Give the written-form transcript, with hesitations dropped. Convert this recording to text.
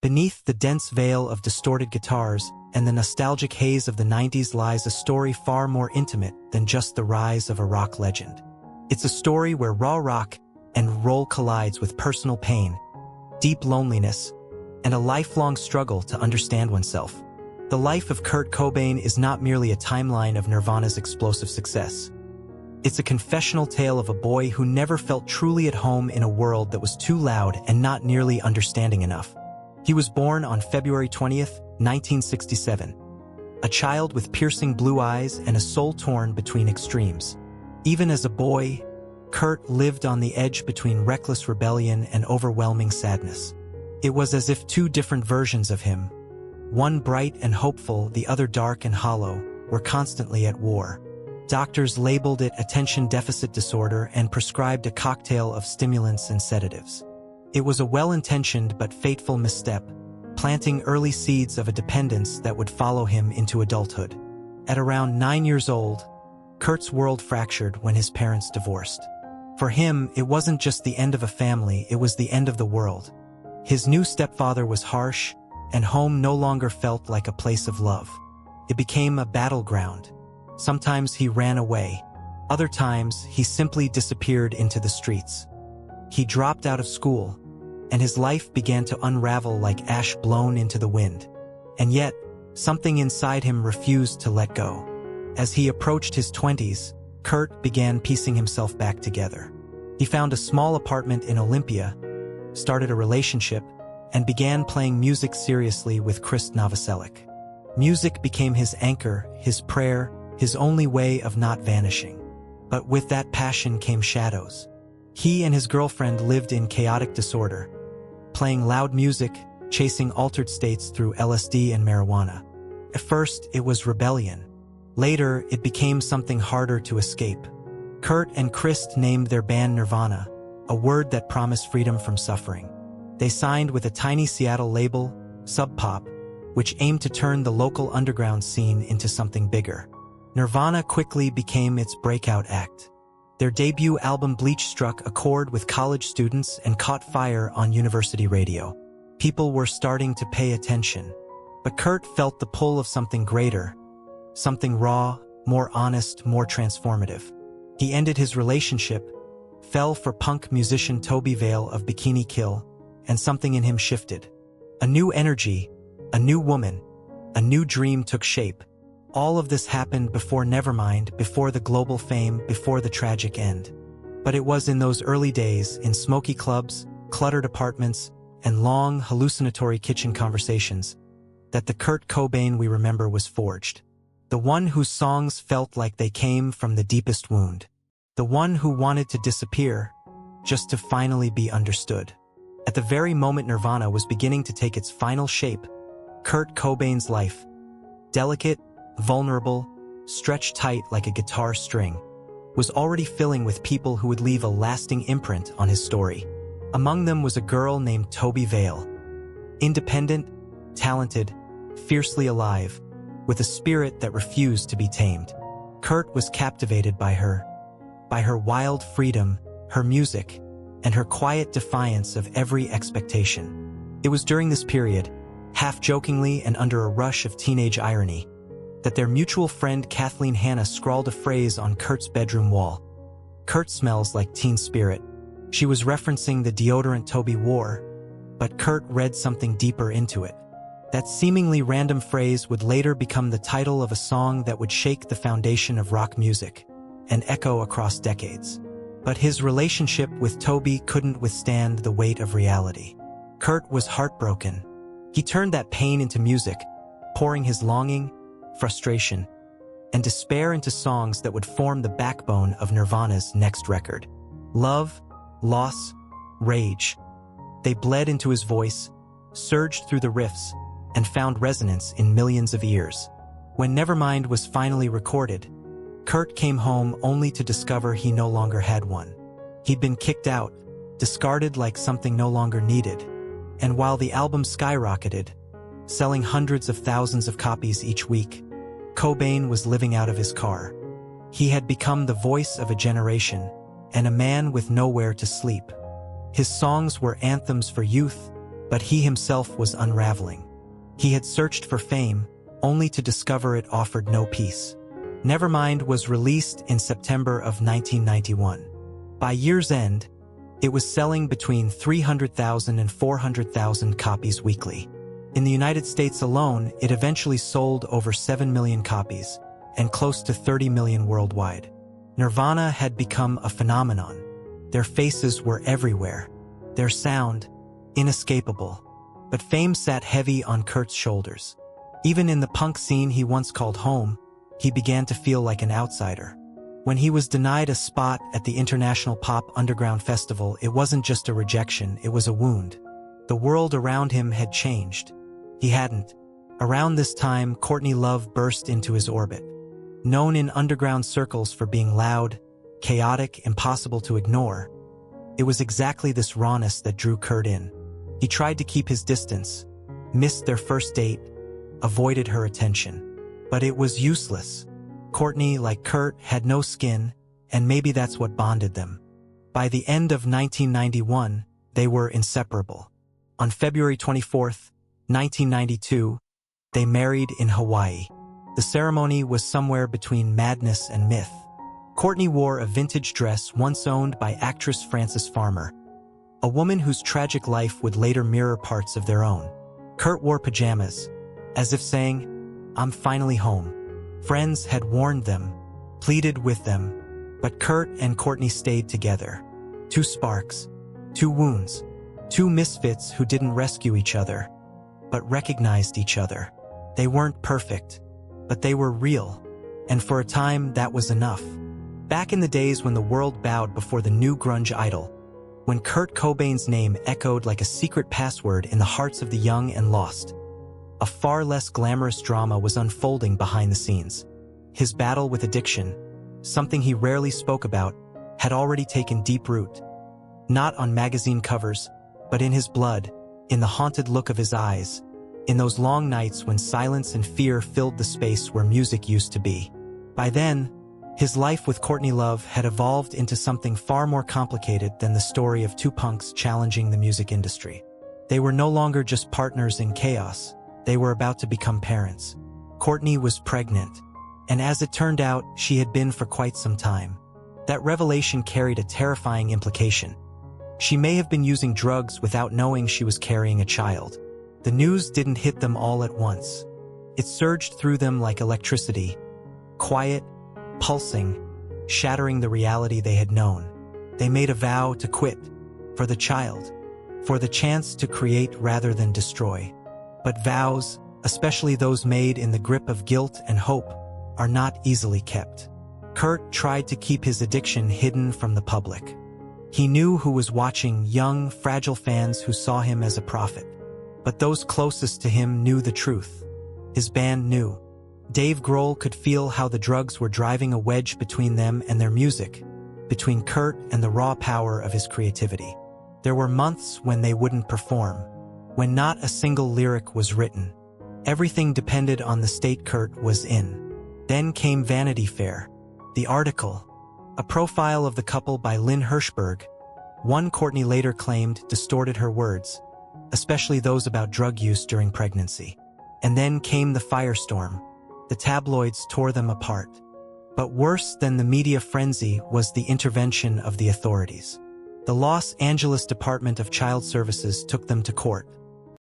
Beneath the dense veil of distorted guitars and the nostalgic haze of the 90s lies a story far more intimate than just the rise of a rock legend. It's a story where raw rock and roll collides with personal pain, deep loneliness, and a lifelong struggle to understand oneself. The life of Kurt Cobain is not merely a timeline of Nirvana's explosive success. It's a confessional tale of a boy who never felt truly at home in a world that was too loud and not nearly understanding enough. He was born on February 20th, 1967, a child with piercing blue eyes and a soul torn between extremes. Even as a boy, Kurt lived on the edge between reckless rebellion and overwhelming sadness. It was as if two different versions of him, one bright and hopeful, the other dark and hollow, were constantly at war. Doctors labeled it attention deficit disorder and prescribed a cocktail of stimulants and sedatives. It was a well-intentioned but fateful misstep, planting early seeds of a dependence that would follow him into adulthood. At around 9 years old, Kurt's world fractured when his parents divorced. For him, it wasn't just the end of a family, it was the end of the world. His new stepfather was harsh, and home no longer felt like a place of love. It became a battleground. Sometimes he ran away. Other times, he simply disappeared into the streets. He dropped out of school, and his life began to unravel like ash blown into the wind. And yet, something inside him refused to let go. As he approached his 20s, Kurt began piecing himself back together. He found a small apartment in Olympia, started a relationship, and began playing music seriously with Chris Novoselic. Music became his anchor, his prayer, his only way of not vanishing. But with that passion came shadows. He and his girlfriend lived in chaotic disorder, playing loud music, chasing altered states through LSD and marijuana. At first, it was rebellion. Later, it became something harder to escape. Kurt and Chris named their band Nirvana, a word that promised freedom from suffering. They signed with a tiny Seattle label, Sub Pop, which aimed to turn the local underground scene into something bigger. Nirvana quickly became its breakout act. Their debut album Bleach struck a chord with college students and caught fire on university radio. People were starting to pay attention. But Kurt felt the pull of something greater, something raw, more honest, more transformative. He ended his relationship, fell for punk musician Toby Vale of Bikini Kill, and something in him shifted. A new energy, a new woman, a new dream took shape. All of this happened before Nevermind, before the global fame, before the tragic end. But it was in those early days, in smoky clubs, cluttered apartments, and long, hallucinatory kitchen conversations, that the Kurt Cobain we remember was forged. The one whose songs felt like they came from the deepest wound. The one who wanted to disappear, just to finally be understood. At the very moment Nirvana was beginning to take its final shape, Kurt Cobain's life, delicate, vulnerable, stretched tight like a guitar string, was already filling with people who would leave a lasting imprint on his story. Among them was a girl named Toby Vale. Independent, talented, fiercely alive, with a spirit that refused to be tamed. Kurt was captivated by her wild freedom, her music, and her quiet defiance of every expectation. It was during this period, half-jokingly and under a rush of teenage irony, that their mutual friend Kathleen Hanna scrawled a phrase on Kurt's bedroom wall. "Kurt smells like teen spirit." She was referencing the deodorant Toby wore, but Kurt read something deeper into it. That seemingly random phrase would later become the title of a song that would shake the foundation of rock music and echo across decades. But his relationship with Toby couldn't withstand the weight of reality. Kurt was heartbroken. He turned that pain into music, pouring his longing, frustration, and despair into songs that would form the backbone of Nirvana's next record. Love, loss, rage. They bled into his voice, surged through the riffs, and found resonance in millions of ears. When Nevermind was finally recorded, Kurt came home only to discover he no longer had one. He'd been kicked out, discarded like something no longer needed. And while the album skyrocketed, selling hundreds of thousands of copies each week, Cobain was living out of his car. He had become the voice of a generation, and a man with nowhere to sleep. His songs were anthems for youth, but he himself was unraveling. He had searched for fame, only to discover it offered no peace. Nevermind was released in September of 1991. By year's end, it was selling between 300,000 and 400,000 copies weekly. In the United States alone, it eventually sold over 7 million copies, and close to 30 million worldwide. Nirvana had become a phenomenon. Their faces were everywhere. Their sound, inescapable. But fame sat heavy on Kurt's shoulders. Even in the punk scene he once called home, he began to feel like an outsider. When he was denied a spot at the International Pop Underground Festival, it wasn't just a rejection, it was a wound. The world around him had changed. He hadn't. Around this time, Courtney Love burst into his orbit. Known in underground circles for being loud, chaotic, impossible to ignore, it was exactly this rawness that drew Kurt in. He tried to keep his distance, missed their first date, avoided her attention. But it was useless. Courtney, like Kurt, had no skin, and maybe that's what bonded them. By the end of 1991, they were inseparable. On February 24, 1992, they married in Hawaii. The ceremony was somewhere between madness and myth. Courtney wore a vintage dress once owned by actress Frances Farmer, a woman whose tragic life would later mirror parts of their own. Kurt wore pajamas, as if saying, "I'm finally home." Friends had warned them, pleaded with them, but Kurt and Courtney stayed together. Two sparks, two wounds, two misfits who didn't rescue each other, but recognized each other. They weren't perfect, but they were real, and for a time that was enough. Back in the days when the world bowed before the new grunge idol, when Kurt Cobain's name echoed like a secret password in the hearts of the young and lost, a far less glamorous drama was unfolding behind the scenes. His battle with addiction, something he rarely spoke about, had already taken deep root. Not on magazine covers, but in his blood, in the haunted look of his eyes, in those long nights when silence and fear filled the space where music used to be. By then, his life with Courtney Love had evolved into something far more complicated than the story of two punks challenging the music industry. They were no longer just partners in chaos. They were about to become parents. Courtney was pregnant, and as it turned out, she had been for quite some time. That revelation carried a terrifying implication. She may have been using drugs without knowing she was carrying a child. The news didn't hit them all at once. It surged through them like electricity, quiet, pulsing, shattering the reality they had known. They made a vow to quit, for the child, for the chance to create rather than destroy. But vows, especially those made in the grip of guilt and hope, are not easily kept. Kurt tried to keep his addiction hidden from the public. He knew who was watching: young, fragile fans who saw him as a prophet. But those closest to him knew the truth. His band knew. Dave Grohl could feel how the drugs were driving a wedge between them and their music, between Kurt and the raw power of his creativity. There were months when they wouldn't perform, when not a single lyric was written. Everything depended on the state Kurt was in. Then came Vanity Fair, the article, a profile of the couple by Lynn Hirschberg. One Courtney later claimed distorted her words, especially those about drug use during pregnancy. And then came the firestorm. The tabloids tore them apart. But worse than the media frenzy was the intervention of the authorities. The Los Angeles Department of Child Services took them to court.